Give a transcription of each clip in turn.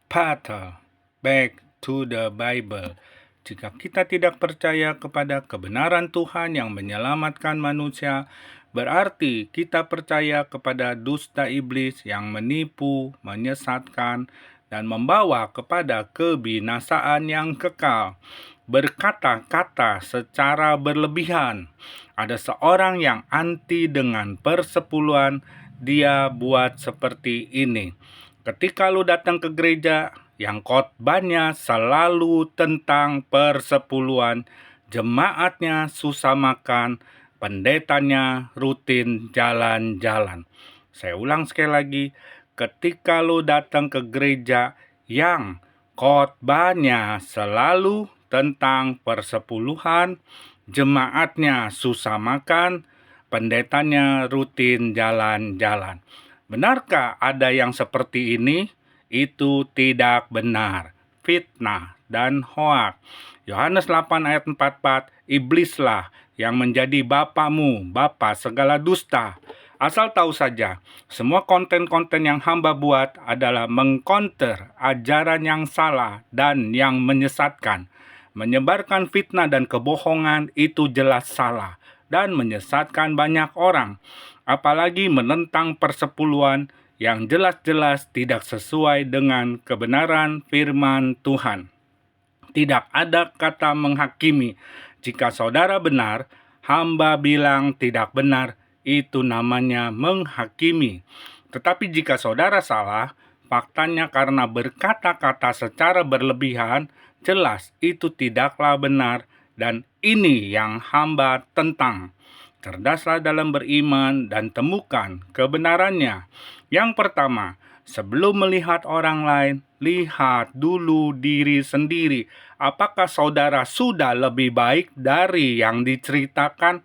Path back to the Bible. Jika kita tidak percaya kepada kebenaran Tuhan yang menyelamatkan manusia, berarti kita percaya kepada dusta iblis yang menipu, menyesatkan, dan membawa kepada kebinasaan yang kekal. Berkata-kata secara berlebihan. Ada seorang yang anti dengan persepuluhan, dia buat seperti ini. Ketika lu datang ke gereja yang khotbahnya selalu tentang persepuluhan, jemaatnya susah makan, pendetanya rutin jalan-jalan. Saya ulang sekali lagi, ketika lu datang ke gereja yang khotbahnya selalu tentang persepuluhan, jemaatnya susah makan, pendetanya rutin jalan-jalan. Benarkah ada yang seperti ini? Itu tidak benar. Fitnah dan hoak. Yohanes 8 ayat 44, iblislah yang menjadi bapamu, bapa segala dusta. Asal tahu saja, semua konten-konten yang hamba buat adalah mengkonter ajaran yang salah dan yang menyesatkan. Menyebarkan fitnah dan kebohongan itu jelas salah dan menyesatkan banyak orang. Apalagi menentang persepuluhan yang jelas-jelas tidak sesuai dengan kebenaran firman Tuhan. Tidak ada kata menghakimi. Jika saudara benar, hamba bilang tidak benar, itu namanya menghakimi. Tetapi jika saudara salah, faktanya karena berkata-kata secara berlebihan, jelas itu tidaklah benar, dan ini yang hamba tentang. Cerdaslah dalam beriman dan temukan kebenarannya. Yang pertama, sebelum melihat orang lain, lihat dulu diri sendiri. Apakah saudara sudah lebih baik dari yang diceritakan?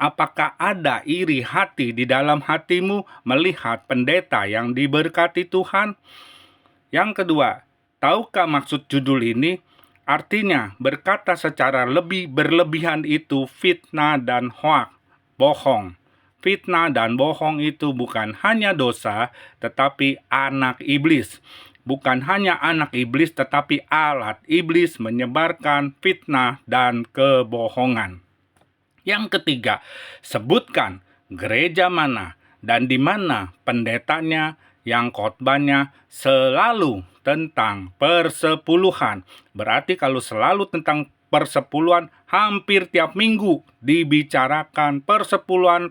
Apakah ada iri hati di dalam hatimu melihat pendeta yang diberkati Tuhan? Yang kedua, tahukah maksud judul ini? Artinya, berkata secara lebih berlebihan itu fitnah dan hoak, bohong. Fitnah dan bohong itu bukan hanya dosa, tetapi anak iblis. Bukan hanya anak iblis, tetapi alat iblis menyebarkan fitnah dan kebohongan. Yang ketiga, sebutkan gereja mana dan di mana pendetanya yang khotbahnya selalu tentang persepuluhan. Berarti kalau selalu tentang persepuluhan, hampir tiap minggu dibicarakan persepuluhan.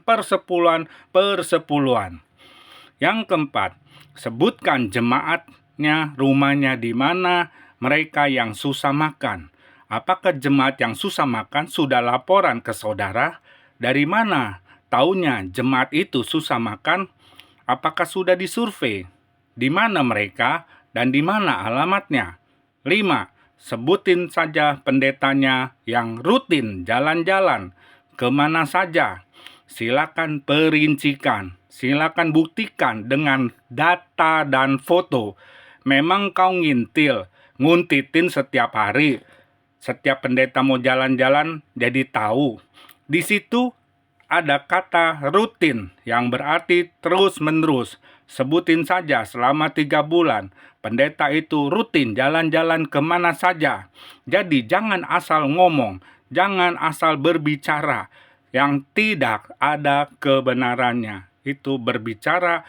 Yang keempat, sebutkan jemaatnya, rumahnya di mana, mereka yang susah makan. Apakah jemaat yang susah makan sudah laporan ke saudara? Dari mana taunya jemaat itu susah makan? Apakah sudah disurvei? Di mana mereka dan di mana alamatnya? 5. Sebutin saja pendetanya yang rutin jalan-jalan. Kemana saja? Silakan perincikan. Silakan buktikan dengan data dan foto. Memang kau nguntitin setiap hari. Setiap pendeta mau jalan-jalan jadi tahu. Di situ ada kata rutin yang berarti terus-menerus. Sebutin saja selama 3 bulan. Pendeta itu rutin jalan-jalan kemana saja. Jadi jangan asal ngomong, jangan asal berbicara yang tidak ada kebenarannya. Itu berbicara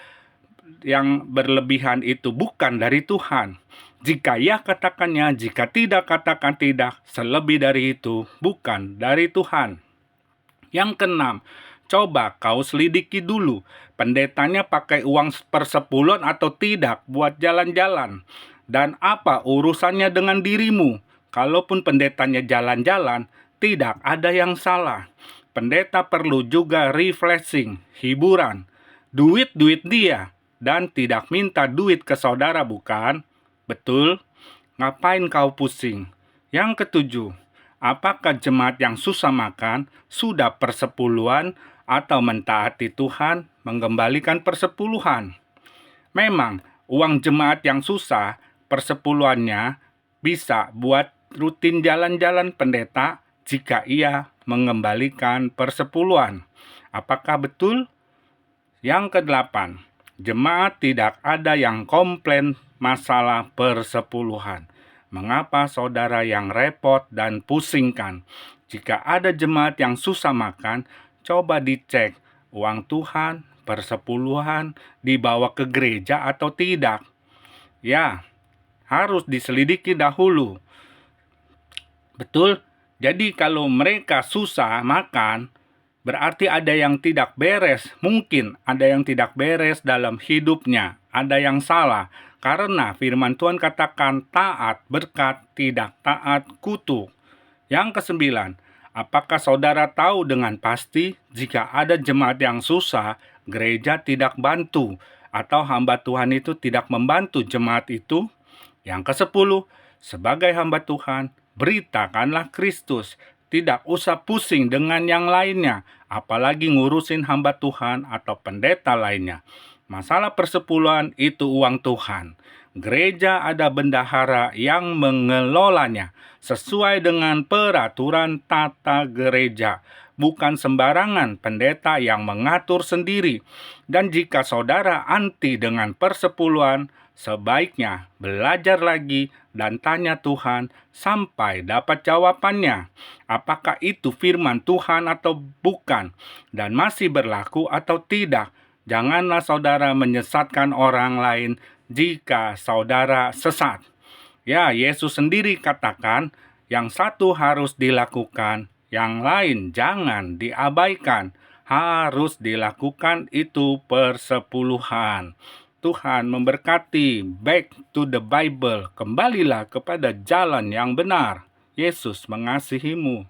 yang berlebihan itu bukan dari Tuhan. Jika ya katakannya, jika tidak katakan tidak, selebih dari itu bukan dari Tuhan. Yang keenam, coba kau selidiki dulu, pendetanya pakai uang persepuluhan atau tidak buat jalan-jalan. Dan apa urusannya dengan dirimu? Kalaupun pendetanya jalan-jalan, tidak ada yang salah. Pendeta perlu juga refreshing, hiburan, duit dia, dan tidak minta duit ke saudara, bukan? Betul? Ngapain kau pusing? Yang ketujuh, apakah jemaat yang susah makan sudah persepuluhan atau mentaati Tuhan mengembalikan persepuluhan? Memang, uang jemaat yang susah, persepuluhannya bisa buat rutin jalan-jalan pendeta jika ia mengembalikan persepuluhan. Apakah betul? Yang kedelapan, jemaat tidak ada yang komplain masalah persepuluhan. Mengapa saudara yang repot dan pusingkan? Jika ada jemaat yang susah makan, coba dicek uang Tuhan, persepuluhan dibawa ke gereja atau tidak. Ya, harus diselidiki dahulu. Betul? Jadi kalau mereka susah makan, berarti ada yang tidak beres. Mungkin ada yang tidak beres dalam hidupnya. Ada yang salah. Karena firman Tuhan katakan taat berkat, tidak taat kutuk. Yang kesembilan, apakah saudara tahu dengan pasti jika ada jemaat yang susah, gereja tidak bantu, atau hamba Tuhan itu tidak membantu jemaat itu? Yang kesepuluh, sebagai hamba Tuhan, beritakanlah Kristus. Tidak usah pusing dengan yang lainnya, apalagi ngurusin hamba Tuhan atau pendeta lainnya. Masalah persepuluhan itu uang Tuhan. Gereja ada bendahara yang mengelolanya sesuai dengan peraturan tata gereja. Bukan sembarangan pendeta yang mengatur sendiri. Dan jika saudara anti dengan persepuluhan, sebaiknya belajar lagi dan tanya Tuhan sampai dapat jawabannya. Apakah itu firman Tuhan atau bukan, dan masih berlaku atau tidak. Janganlah saudara menyesatkan orang lain jika saudara sesat. Ya, Yesus sendiri katakan, yang satu harus dilakukan, yang lain jangan diabaikan. Harus dilakukan itu persepuluhan. Tuhan memberkati. Back to the Bible. Kembalilah kepada jalan yang benar. Yesus mengasihimu.